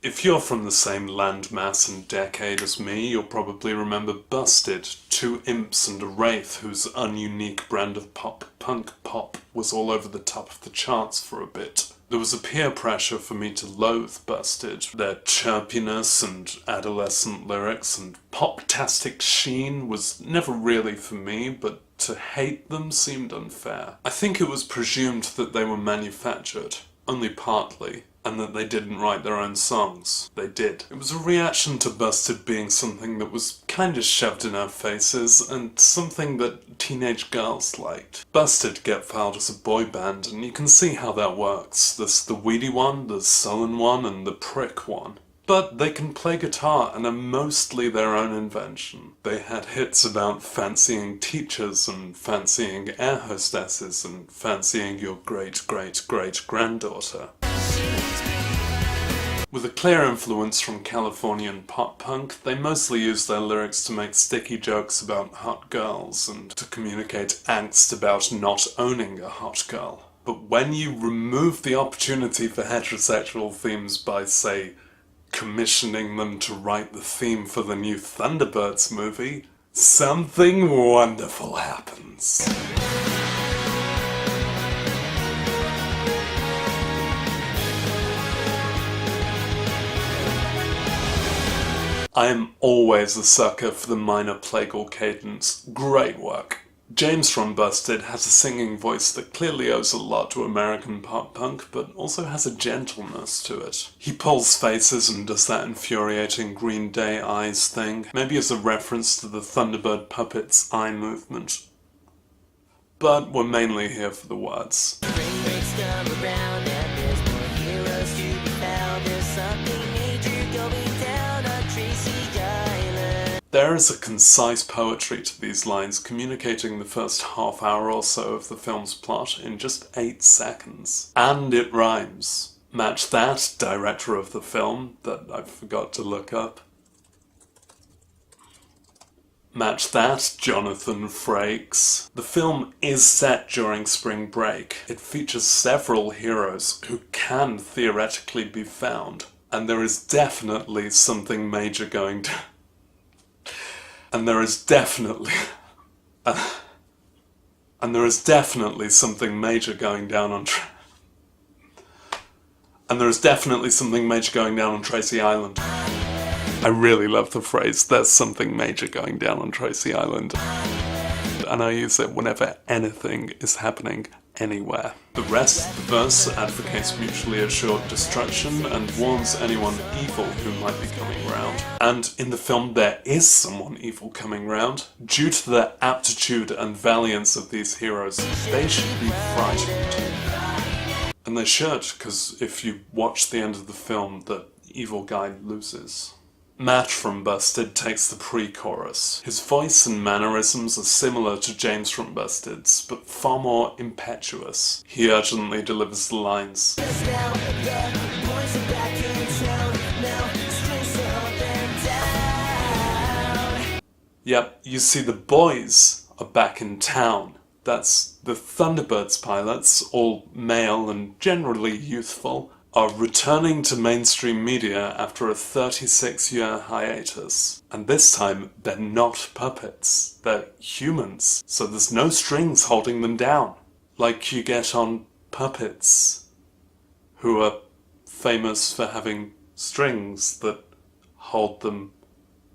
If you're from the same landmass and decade as me, you'll probably remember Busted, two imps and a wraith whose ununique brand of punk pop was all over the top of the charts for a bit. There was a peer pressure for me to loathe Busted. Their chirpiness and adolescent lyrics and pop-tastic sheen was never really for me, but to hate them seemed unfair. I think it was presumed that they were manufactured, only partly, and that they didn't write their own songs. They did. It was a reaction to Busted being something that was kind of shoved in our faces, and something that teenage girls liked. Busted get filed as a boy band, and you can see how that works. There's the weedy one, the sullen one, and the prick one. But they can play guitar and are mostly their own invention. They had hits about fancying teachers and fancying air hostesses and fancying your great-great-great-granddaughter. With a clear influence from Californian pop-punk, they mostly use their lyrics to make sticky jokes about hot girls and to communicate angst about not owning a hot girl. But when you remove the opportunity for heterosexual themes by, say, commissioning them to write the theme for the new Thunderbirds movie, something wonderful happens. I am always a sucker for the minor plagal cadence. Great work. James from Busted has a singing voice that clearly owes a lot to American pop-punk, but also has a gentleness to it. He pulls faces and does that infuriating Green Day eyes thing, maybe as a reference to the Thunderbird Puppets eye movement. But we're mainly here for the words. There is a concise poetry to these lines, communicating the first half hour or so of the film's plot in just 8 seconds. And it rhymes. Match that, director of the film, that I forgot to look up. Match that, Jonathan Frakes. The film is set during spring break. It features several heroes who can theoretically be found. And there is definitely something major going down. And there is definitely something major going down on Tracy Island. I really love the phrase, there's something major going down on Tracy Island. And I use it whenever anything is happening anywhere. The rest of the verse advocates mutually assured destruction and warns anyone evil who might be coming round. And in the film there is someone evil coming round. Due to the aptitude and valiance of these heroes, they should be frightened. And they should, because if you watch the end of the film, the evil guy loses. Matt from Busted takes the pre-chorus. His voice and mannerisms are similar to James from Busted's, but far more impetuous. He urgently delivers the lines. Yep, you see the boys are back in town. That's the Thunderbirds pilots, all male and generally youthful, are returning to mainstream media after a 36-year hiatus. And this time, they're not puppets, they're humans, so there's no strings holding them down, like you get on Puppets, who are famous for having strings that hold them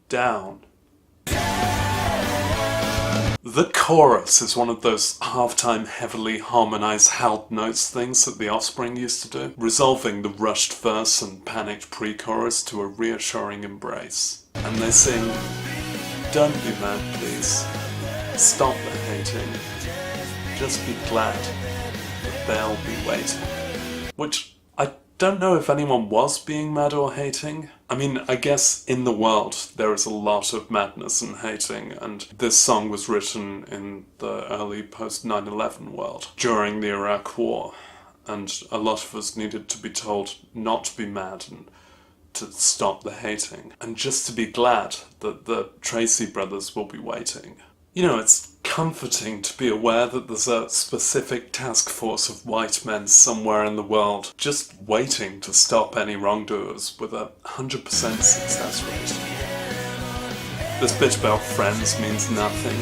down. The chorus is one of those halftime heavily harmonized held notes things that the Offspring used to do, resolving the rushed verse and panicked pre-chorus to a reassuring embrace. And they sing, "Don't be mad, please. Stop the hating. Just be glad that they'll be waiting." Which I don't know if anyone was being mad or hating. I mean, I guess in the world there is a lot of madness and hating, and this song was written in the early post-9/11 world, during the Iraq War, and a lot of us needed to be told not to be mad and to stop the hating, and just to be glad that the Tracy brothers will be waiting. You know, it's comforting to be aware that there's a specific task force of white men somewhere in the world just waiting to stop any wrongdoers with a 100% success rate. This bit about friends means nothing.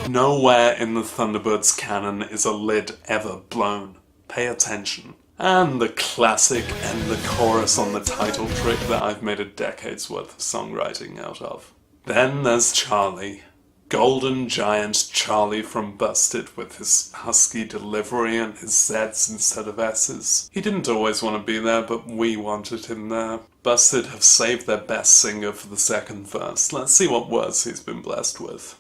Nowhere in the Thunderbirds canon is a lid ever blown. Pay attention. And the classic end the chorus on the title trick that I've made a decade's worth of songwriting out of. Then there's Charlie. Golden Giant Charlie from Busted with his husky delivery and his Z's instead of S's. He didn't always want to be there, but we wanted him there. Busted have saved their best singer for the second verse. Let's see what words he's been blessed with.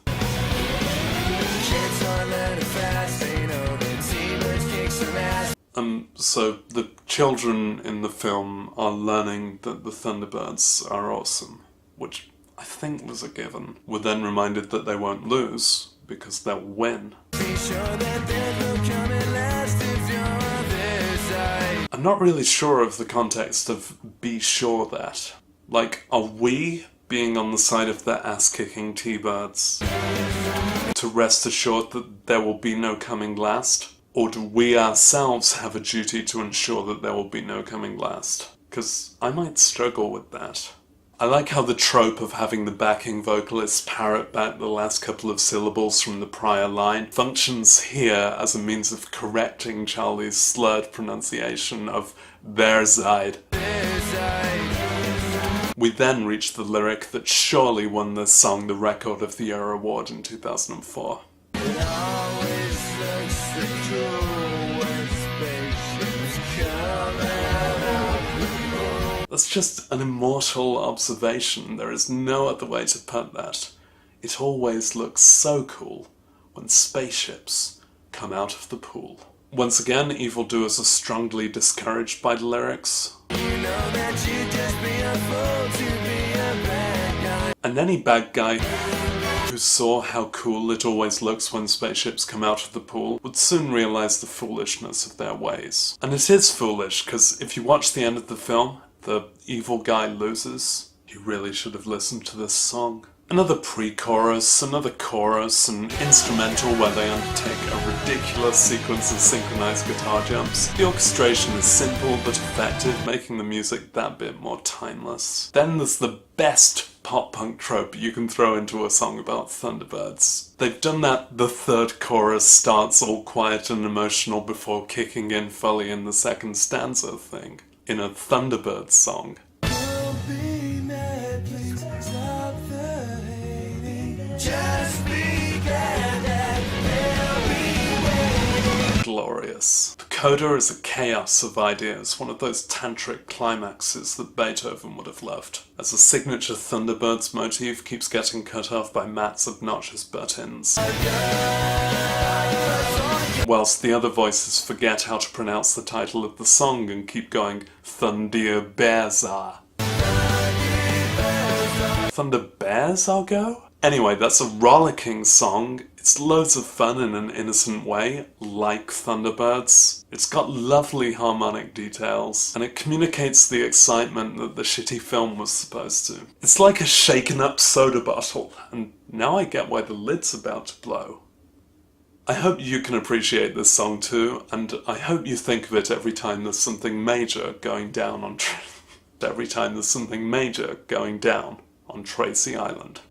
So the children in the film are learning that the Thunderbirds are awesome, which I think was a given. We're then reminded that they won't lose, because they'll win. I'm not really sure of the context of be sure that. Like, are we being on the side of the ass-kicking T-Birds to rest assured that there will be no coming last? Or do we ourselves have a duty to ensure that there will be no coming last? Because I might struggle with that. I like how the trope of having the backing vocalist parrot back the last couple of syllables from the prior line functions here as a means of correcting Charlie's slurred pronunciation of their side. We then reach the lyric that surely won this song the Record of the Year award in 2004. That's just an immortal observation. There is no other way to put that. It always looks so cool when spaceships come out of the pool. Once again, evildoers are strongly discouraged by the lyrics. And any bad guy who saw how cool it always looks when spaceships come out of the pool would soon realise the foolishness of their ways. And it is foolish, because if you watch the end of the film, the evil guy loses. You really should have listened to this song. Another pre-chorus, another chorus, an instrumental where they undertake a ridiculous sequence of synchronized guitar jumps. The orchestration is simple but effective, making the music that bit more timeless. Then there's the best pop-punk trope you can throw into a song about Thunderbirds. They've done that the third chorus starts all quiet and emotional before kicking in fully in the second stanza thing. In a Thunderbirds song. Glorious. The coda is a chaos of ideas, one of those tantric climaxes that Beethoven would have loved, as the signature Thunderbirds motif keeps getting cut off by Matt's obnoxious butt-ins. Whilst the other voices forget how to pronounce the title of the song and keep going Thunderbirds. Thunderbirds, I'll go? Anyway, that's a rollicking song. It's loads of fun in an innocent way, like Thunderbirds. It's got lovely harmonic details, and it communicates the excitement that the shitty film was supposed to. It's like a shaken up soda bottle, and now I get why the lid's about to blow. I hope you can appreciate this song too, and I hope you think of it every time there's something major going down on Tracy Island.